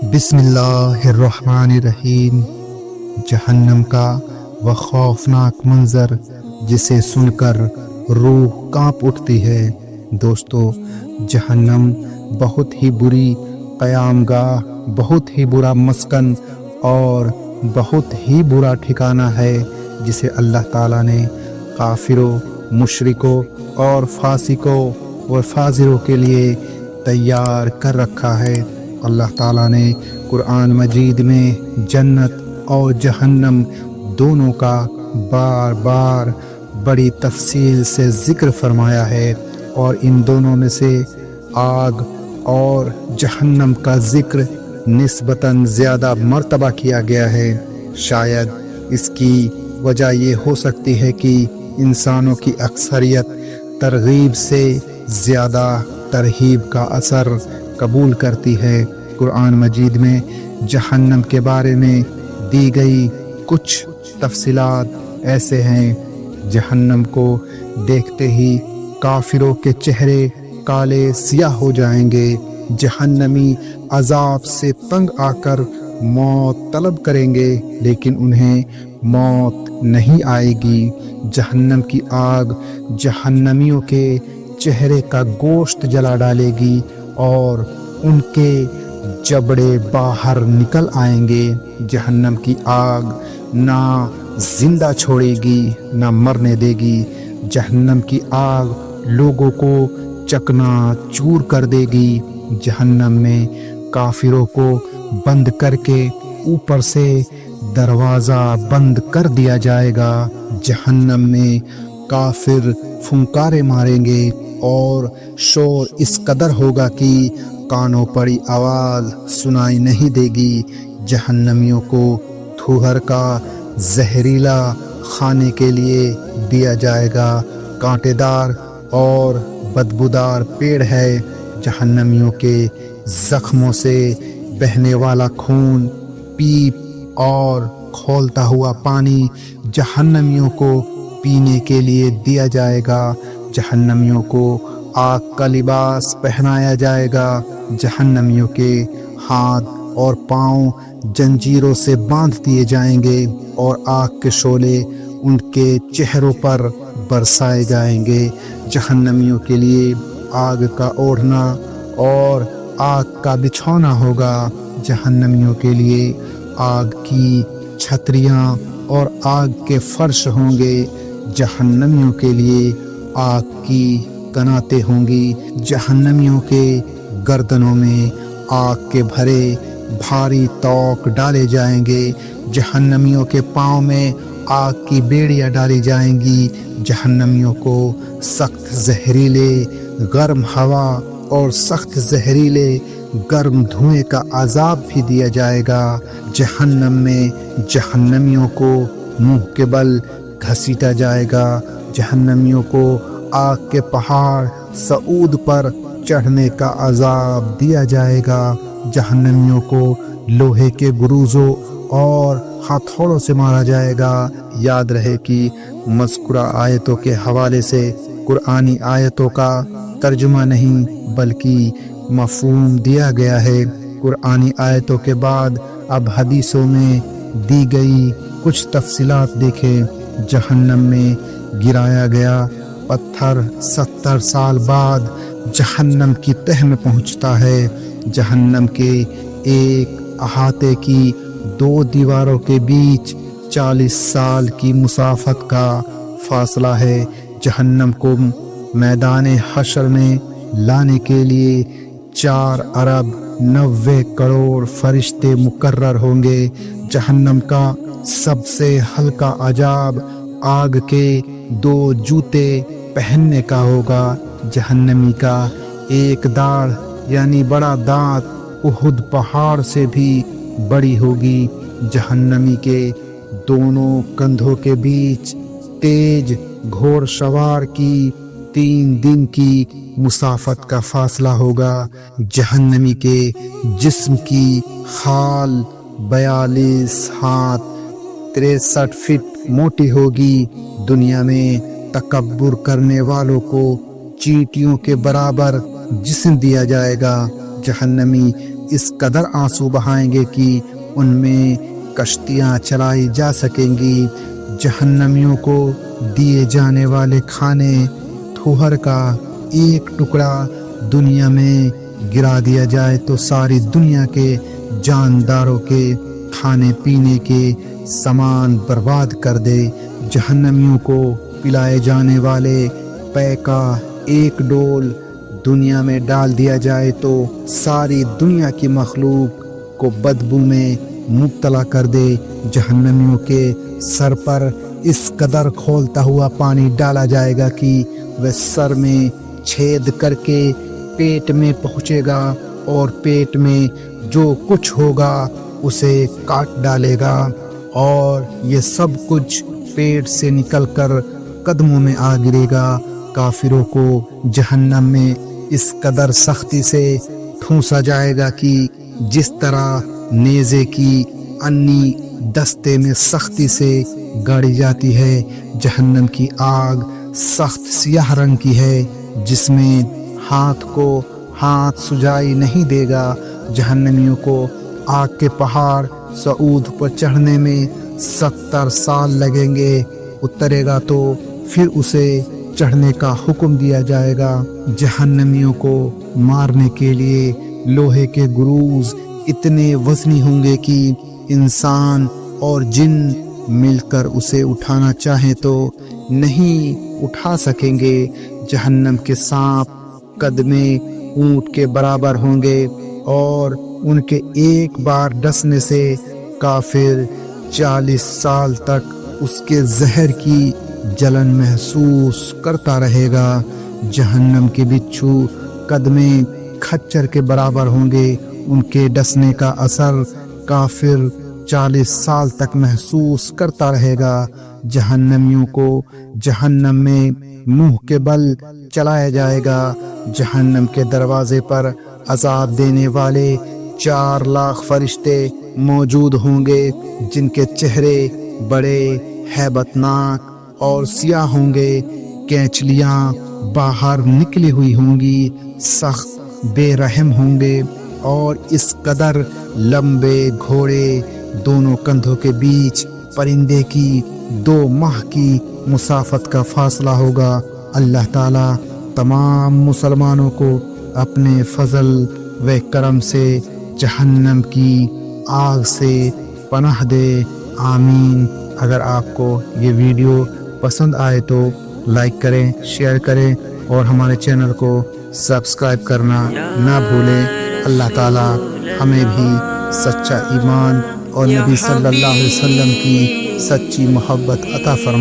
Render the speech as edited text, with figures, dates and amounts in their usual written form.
بسم اللہ الرحمن الرحیم۔ جہنم کا وہ خوفناک منظر جسے سن کر روح کانپ اٹھتی ہے۔ دوستو، جہنم بہت ہی بری قیام گاہ، بہت ہی برا مسکن اور بہت ہی برا ٹھکانہ ہے جسے اللہ تعالیٰ نے کافروں، مشرکوں اور فاسقوں و فاجروں کے لیے تیار کر رکھا ہے۔ اللہ تعالیٰ نے قرآن مجید میں جنت اور جہنم دونوں کا بار بار بڑی تفصیل سے ذکر فرمایا ہے، اور ان دونوں میں سے آگ اور جہنم کا ذکر نسبتاً زیادہ مرتبہ کیا گیا ہے۔ شاید اس کی وجہ یہ ہو سکتی ہے کہ انسانوں کی اکثریت ترغیب سے زیادہ ترہیب کا اثر قبول کرتی ہے۔ قرآن مجید میں جہنم کے بارے میں دی گئی کچھ تفصیلات ایسے ہیں: جہنم کو دیکھتے ہی کافروں کے چہرے کالے سیاہ ہو جائیں گے، جہنمی عذاب سے تنگ آ کر موت طلب کریں گے لیکن انہیں موت نہیں آئے گی۔ جہنم کی آگ جہنمیوں کے چہرے کا گوشت جلا ڈالے گی اور ان کے جبڑے باہر نکل آئیں گے۔ جہنم کی آگ نہ زندہ چھوڑے گی نہ مرنے دے گی۔ جہنم کی آگ لوگوں کو چکنا چور کر دے گی۔ جہنم میں کافروں کو بند کر کے اوپر سے دروازہ بند کر دیا جائے گا۔ جہنم میں کافر پھنکارے ماریں گے اور شور اس قدر ہوگا کہ کانوں پڑی آواز سنائی نہیں دے گی۔ جہنمیوں کو تھوہر کا زہریلا کھانے کے لیے دیا جائے گا۔ کانٹے دار اور بدبودار پیڑ ہے۔ جہنمیوں کے زخموں سے بہنے والا خون، پیپ اور کھولتا ہوا پانی جہنمیوں کو پینے کے لیے دیا جائے گا۔ جہنمیوں کو آگ کا لباس پہنایا جائے گا۔ جہنمیوں کے ہاتھ اور پاؤں جنجیروں سے باندھ دیے جائیں گے اور آگ کے شعلے ان کے چہروں پر برسائے جائیں گے۔ جہنمیوں کے لیے آگ کا اوڑھنا اور آگ کا بچھونا ہوگا۔ جہنمیوں کے لیے آگ کی چھتریاں اور آگ کے فرش ہوں گے۔ جہنمیوں کے لیے آگ کی کناتیں ہوں گی۔ جہنمیوں کے گردنوں میں آگ کے بھرے بھاری توق ڈالے جائیں گے۔ جہنمیوں کے پاؤں میں آگ کی بیڑیاں ڈالی جائیں گی۔ جہنمیوں کو سخت زہریلے گرم ہوا اور سخت زہریلے گرم دھوئیں کا عذاب بھی دیا جائے گا۔ جہنم میں جہنمیوں کو منہ کے بل گھسیٹا جائے گا۔ جہنمیوں کو آگ کے پہاڑ صعود پر چڑھنے کا عذاب دیا جائے گا۔ جہنمیوں کو لوہے کے گروزوں اور ہتھوڑوں سے مارا جائے گا۔ یاد رہے کہ مذکورہ آیتوں کے حوالے سے قرآنی آیتوں کا ترجمہ نہیں بلکہ مفہوم دیا گیا ہے۔ قرآنی آیتوں کے بعد اب حدیثوں میں دی گئی کچھ تفصیلات دیکھیں۔ جہنم میں گرایا گیا پتھر 70 سال بعد جہنم کی تہہ میں پہنچتا ہے۔ جہنم کے ایک احاطے کی 2 دیواروں کے بیچ 40 سال کی مسافت کا فاصلہ ہے۔ جہنم کو میدان حشر میں لانے کے لیے 4 ارب 90 کروڑ فرشتے مقرر ہوں گے۔ جہنم کا سب سے ہلکا عذاب آگ کے 2 جوتے پہننے کا ہوگا۔ جہنمی کا ایک داڑھ یعنی بڑا دانت احد پہاڑ سے بھی بڑی ہوگی۔ جہنمی کے دونوں کندھوں کے بیچ تیز گھوڑ سوار کی 3 دن کی مسافت کا فاصلہ ہوگا۔ جہنمی کے جسم کی خال 42 ہاتھ 63 فٹ موٹی ہوگی۔ دنیا میں تکبر کرنے والوں کو چیٹیوں کے برابر جسم دیا جائے گا۔ جہنمی اس قدر آنسو بہائیں گے کہ ان میں کشتیاں چلائی جا سکیں گی۔ جہنمیوں کو دیے جانے والے کھانے تھوہر کا ایک ٹکڑا دنیا میں گرا دیا جائے تو ساری دنیا کے جانداروں کے کھانے پینے کے سامان برباد کر دے۔ جہنمیوں کو پلائے جانے والے پے کا ایک ڈول دنیا میں ڈال دیا جائے تو ساری دنیا کی مخلوق کو بدبو میں مبتلا کر دے۔ جہنمیوں کے سر پر اس قدر کھولتا ہوا پانی ڈالا جائے گا کہ وہ سر میں چھید کر کے پیٹ میں پہنچے گا اور پیٹ میں جو کچھ ہوگا اسے کاٹ ڈالے گا، اور یہ سب کچھ پیٹ سے نکل کر قدموں میں آ گرے گا۔ کافروں کو جہنم میں اس قدر سختی سے ٹھونسا جائے گا کہ جس طرح نیزے کی انی دستے میں سختی سے گاڑی جاتی ہے، جہنم کی آگ سخت سیاہ رنگ کی ہے جس میں ہاتھ کو ہاتھ سجائی نہیں دے گا۔ جہنمیوں کو آگ کے پہاڑ سعود پر چڑھنے میں 70 سال لگیں گے۔ اترے گا تو پھر اسے چڑھنے کا حکم دیا جائے گا۔ جہنمیوں کو مارنے کے لیے لوہے کے گروز اتنے وزنی ہوں گے کہ انسان اور جن مل کر اسے اٹھانا چاہیں تو نہیں اٹھا سکیں گے۔ جہنم کے سانپ قد میں اونٹ کے برابر ہوں گے اور ان کے ایک بار ڈسنے سے کافر 40 سال تک اس کے زہر کی جلن محسوس کرتا رہے گا۔ جہنم کے بچھو قد میں کھچر کے برابر ہوں گے، ان کے ڈسنے کا اثر کافر 40 سال تک محسوس کرتا رہے گا۔ جہنمیوں کو جہنم میں منہ کے بل چلایا جائے گا۔ جہنم کے دروازے پر عذاب دینے والے 4 لاکھ فرشتے موجود ہوں گے جن کے چہرے بڑے ہیبت ناک اور سیاہ ہوں گے۔ کینچلیاں باہر نکلی ہوئی ہوں گی، سخت بے رحم ہوں گے، اور اس قدر لمبے گھوڑے دونوں کندھوں کے بیچ پرندے کی 2 ماہ کی مسافت کا فاصلہ ہوگا۔ اللہ تعالی تمام مسلمانوں کو اپنے فضل و کرم سے جہنم کی آگ سے پناہ دے، آمین۔ اگر آپ کو یہ ویڈیو پسند آئے تو لائک کریں، شیئر کریں اور ہمارے چینل کو سبسکرائب کرنا نہ بھولیں۔ اللہ تعالی ہمیں بھی سچا ایمان اور نبی صلی اللہ علیہ وسلم کی سچی محبت عطا فرمائے۔